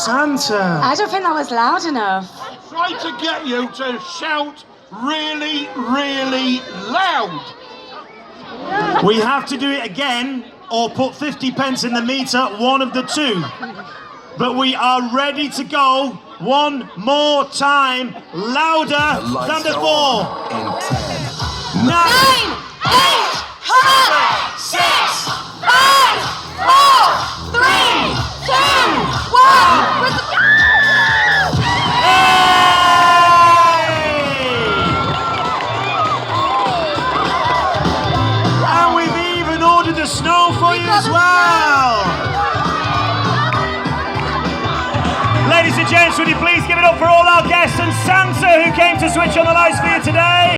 Santa. I don't think that was loud enough. I tried to get you to shout really, really loud. We have to do it again or put 50 pence in the meter, one of the two. But we are ready to go one more time, louder than before. 9, 8, 7, 6, 5, 4, 3, 2, 1. And we've even ordered the snow for you as well. Ladies and gents, would you please give it up for all our guests and Santa who came to switch on the lights for you today?